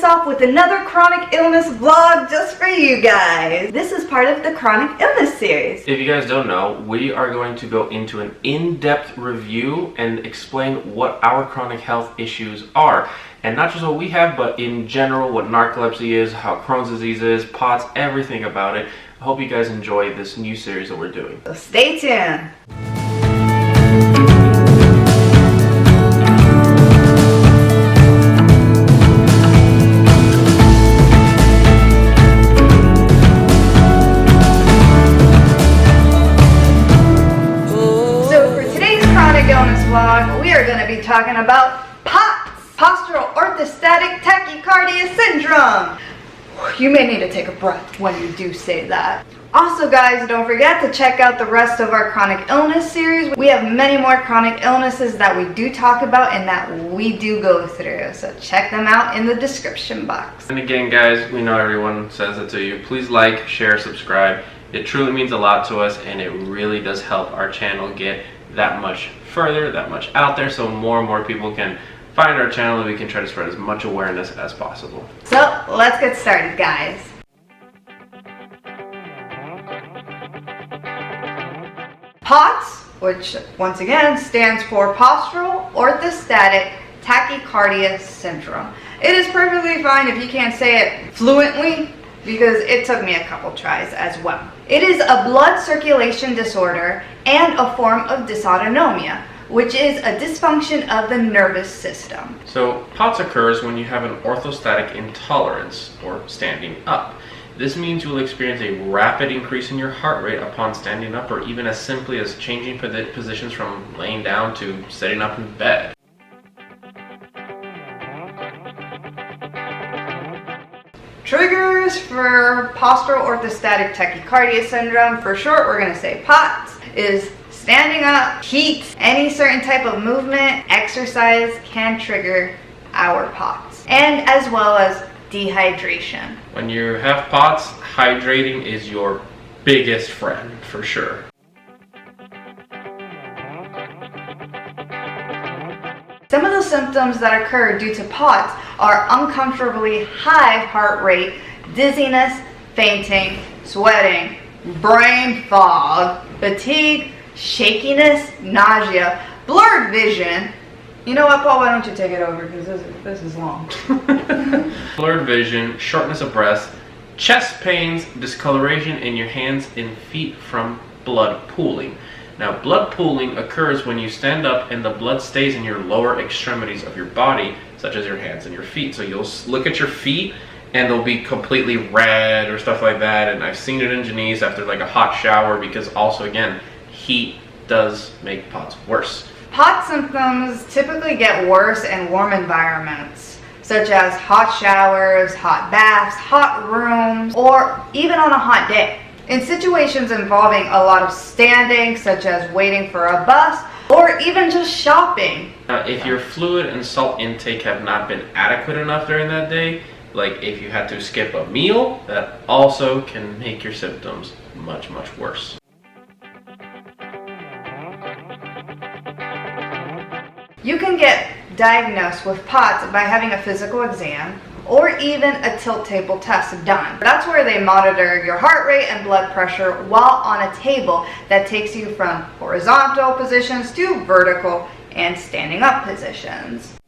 us off with another chronic illness vlog just for you guys. This is part of the chronic illness series. If you guys don't know, we are going to go into an in-depth review and explain what our chronic health issues are. And not just what we have, but in general, what narcolepsy is, how Crohn's disease is, POTS, everything about it. I hope you guys enjoy this new series that we're doing. So stay tuned. We are going to be talking about POTS, Postural Orthostatic Tachycardia Syndrome. You may need to take a breath when you do say that. Also guys, don't forget to check out the rest of our chronic illness series. We have many more chronic illnesses that we do talk about and that we do go through. So check them out in the description box. And again guys, we know everyone says it to you. Please like, share, subscribe. It truly means a lot to us and it really does help our channel get that much further, that much out there, so more and more people can find our channel and we can try to spread as much awareness as possible. So let's get started guys. POTS, which once again stands for Postural Orthostatic Tachycardia Syndrome. It is perfectly fine if you can't say it fluently, because it took me a couple tries as well. It is a blood circulation disorder and a form of dysautonomia, which is a dysfunction of the nervous system. So POTS occurs when you have an orthostatic intolerance, or standing up. This means you will experience a rapid increase in your heart rate upon standing up, or even as simply as changing positions from laying down to sitting up in bed. Triggers for Postural Orthostatic Tachycardia Syndrome, for short we're going to say POTS, is standing up, heat, any certain type of movement, exercise can trigger our POTS, and as well as dehydration. When you have POTS, hydrating is your biggest friend, for sure. Some of the symptoms that occur due to POTS are uncomfortably high heart rate, dizziness, fainting, sweating, brain fog, fatigue, shakiness, nausea, blurred vision. You know what, Paul, why don't you take it over, because this is long. Blurred vision, shortness of breath, chest pains, discoloration in your hands and feet from blood pooling. Now, blood pooling occurs when you stand up and the blood stays in your lower extremities of your body, such as your hands and your feet. So you'll look at your feet and they'll be completely red or stuff like that. And I've seen it in Janice after like a hot shower, because also, again, heat does make POTS worse. POTS symptoms typically get worse in warm environments, such as hot showers, hot baths, hot rooms, or even on a hot day. In situations involving a lot of standing, such as waiting for a bus, or even just shopping. If your fluid and salt intake have not been adequate enough during that day, like if you had to skip a meal, that also can make your symptoms much, much worse. You can get diagnosed with POTS by having a physical exam, or even a tilt table test done. That's where they monitor your heart rate and blood pressure while on a table that takes you from horizontal positions to vertical and standing up positions.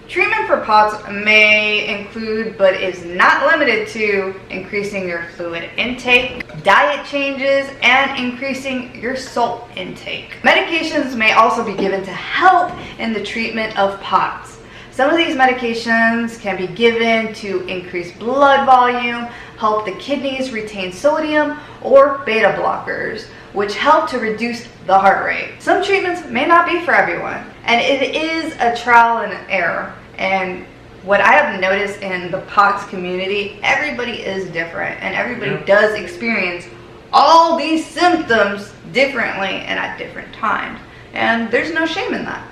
Treatment for POTS may include, but is not limited to, increasing your fluid intake, diet changes, and increasing your salt intake. Medications may also be given to help in the treatment of POTS. Some of these medications can be given to increase blood volume, help the kidneys retain sodium, or beta blockers, which help to reduce the heart rate. Some treatments may not be for everyone, and it is a trial and error. And what I have noticed in the POTS community, everybody is different, and everybody does experience all these symptoms differently and at different times. And there's no shame in that.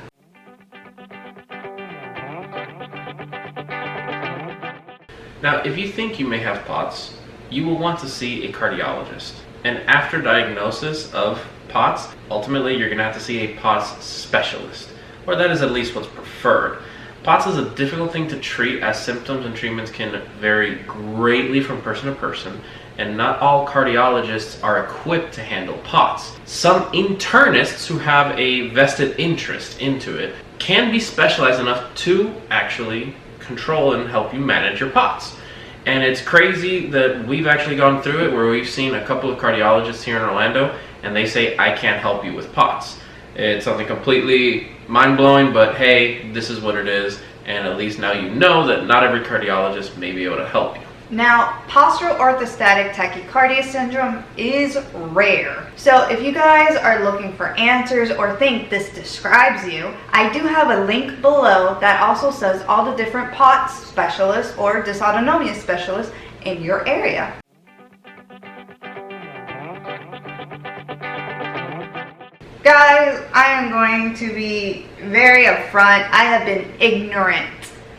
Now, if you think you may have POTS, you will want to see a cardiologist. And after diagnosis of POTS, ultimately you're going to have to see a POTS specialist. or that is at least what's preferred. POTS is a difficult thing to treat, as symptoms and treatments can vary greatly from person to person, and not all cardiologists are equipped to handle POTS. Some internists who have a vested interest into it can be specialized enough to actually control and help you manage your POTS. And it's crazy that we've actually gone through it, where we've seen a couple of cardiologists here in Orlando and they say, I can't help you with POTS. It's something completely mind-blowing, but hey, this is what it is, and at least now you know that not every cardiologist may be able to help you. Now, postural orthostatic tachycardia syndrome is rare. So if you guys are looking for answers or think this describes you, I do have a link below that also says all the different POTS specialists or dysautonomia specialists in your area. Guys, I am going to be very upfront. I have been ignorant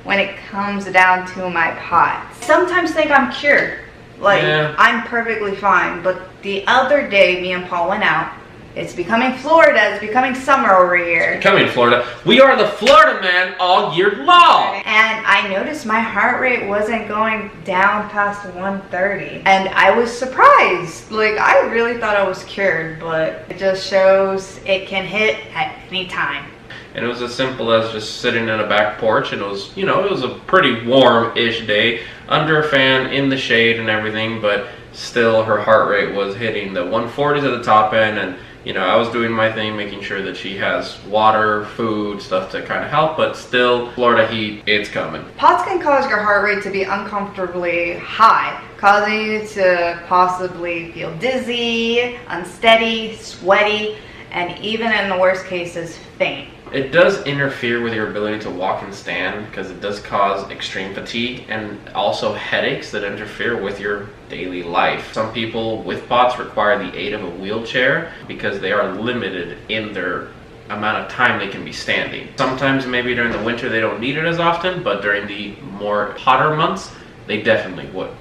when it comes down to my POTS. Sometimes think I'm cured. I'm perfectly fine. But the other day, me and Paul went out. It's becoming Florida. It's becoming summer over here. It's becoming Florida. We are the Florida man all year long. And I noticed my heart rate wasn't going down past 130. And I was surprised. I really thought I was cured, but it just shows it can hit at any time. And it was as simple as just sitting in a back porch, and it was, it was a pretty warm-ish day, under a fan, in the shade and everything, but still her heart rate was hitting the 140s at the top end, and I was doing my thing, making sure that she has water, food, stuff to kind of help, but still, Florida heat, it's coming. POTS can cause your heart rate to be uncomfortably high, causing you to possibly feel dizzy, unsteady, sweaty, and even in the worst cases, faint. It does interfere with your ability to walk and stand, because it does cause extreme fatigue and also headaches that interfere with your daily life. Some people with POTS require the aid of a wheelchair because they are limited in their amount of time they can be standing. Sometimes maybe during the winter they don't need it as often, but during the more hotter months, they definitely would.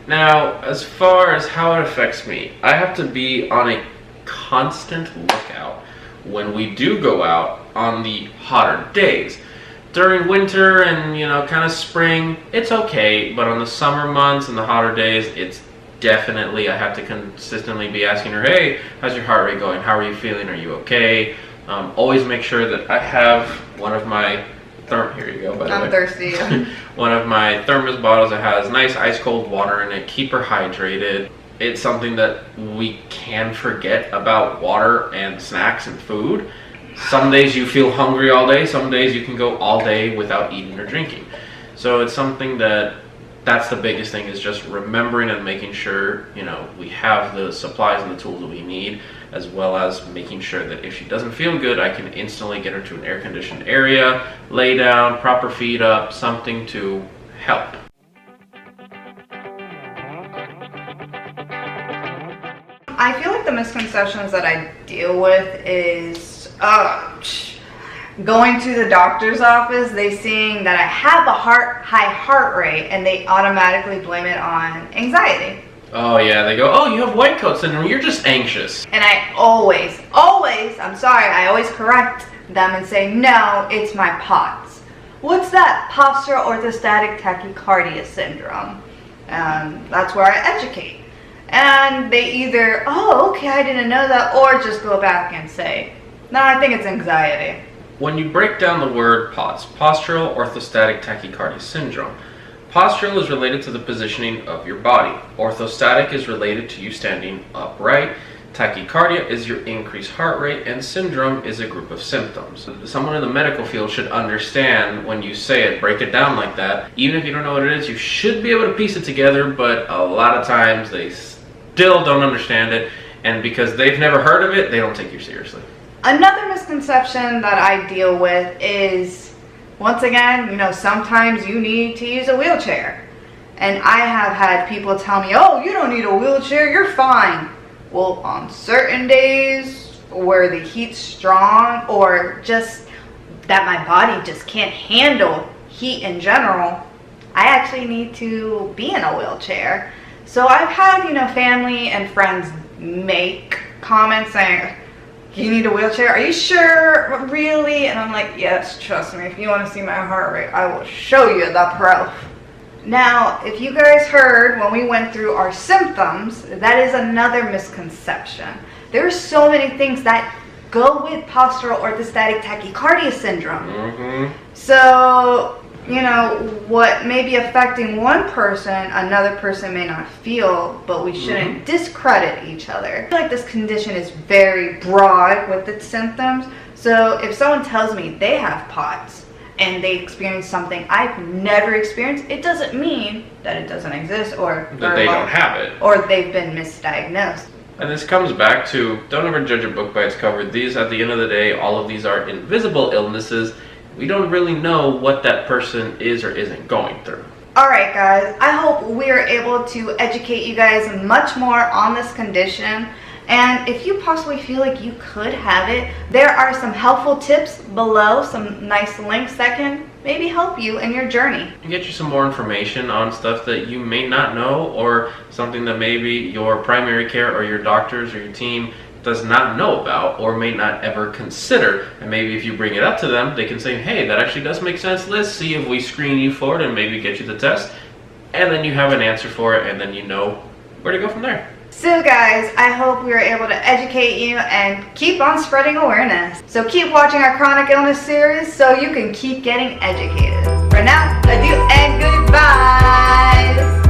Now, as far as how it affects me, I have to be on a constant lookout when we do go out on the hotter days. During winter and, kind of spring, it's okay, but on the summer months and the hotter days, it's definitely, I have to consistently be asking her, hey, how's your heart rate going? How are you feeling? Are you okay? Always make sure that I have one of my here you go, by the way. I'm thirsty. One of my thermos bottles that has nice ice cold water in it, keep her hydrated. It's something that we can forget about water and snacks and food. Some days you feel hungry all day, some days you can go all day without eating or drinking. So it's something that's the biggest thing, is just remembering and making sure, we have the supplies and the tools that we need, as well as making sure that if she doesn't feel good, I can instantly get her to an air-conditioned area, lay down, prop her feet up, something to help. I feel like the misconceptions that I deal with is going to the doctor's office, they seeing that I have a high heart rate, and they automatically blame it on anxiety. Oh yeah, they go, oh, you have white coat syndrome, you're just anxious. And I always, I always correct them and say, no, it's my POTS. What's that? Postural Orthostatic Tachycardia syndrome. That's where I educate. And they either, oh, okay, I didn't know that, or just go back and say, no, I think it's anxiety. When you break down the word POTS, Postural Orthostatic Tachycardia Syndrome, postural is related to the positioning of your body. Orthostatic is related to you standing upright. Tachycardia is your increased heart rate, and syndrome is a group of symptoms. Someone in the medical field should understand when you say it, break it down like that. Even if you don't know what it is, you should be able to piece it together, but a lot of times they still don't understand it, and because they've never heard of it, they don't take you seriously. Another misconception that I deal with is, once again, sometimes you need to use a wheelchair. And I have had people tell me, oh, you don't need a wheelchair, you're fine. Well, on certain days where the heat's strong, or just that my body just can't handle heat in general, I actually need to be in a wheelchair. So I've had, family and friends make comments saying, you need a wheelchair? Are you sure? Really? And I'm like, yes, trust me. If you want to see my heart rate, I will show you the proof. Now, if you guys heard when we went through our symptoms, that is another misconception. There are so many things that go with postural orthostatic tachycardia syndrome. So, what may be affecting one person, another person may not feel, but we shouldn't discredit each other. I feel like this condition is very broad with its symptoms. So if someone tells me they have POTS and they experience something I've never experienced, it doesn't mean that it doesn't exist or that they don't have it. Or they've been misdiagnosed. And this comes back to, don't ever judge a book by its cover. These, at the end of the day, all of these are invisible illnesses. We don't really know what that person is or isn't going through. Alright guys, I hope we are able to educate you guys much more on this condition. And if you possibly feel like you could have it, there are some helpful tips below, some nice links that can maybe help you in your journey. And get you some more information on stuff that you may not know, or something that maybe your primary care or your doctors or your team does not know about or may not ever consider. And maybe if you bring it up to them, they can say, hey, that actually does make sense. Let's see if we screen you for it and maybe get you the test. And then you have an answer for it, and then you know where to go from there. So guys, I hope we were able to educate you and keep on spreading awareness. So keep watching our chronic illness series so you can keep getting educated. For now, adieu and goodbye.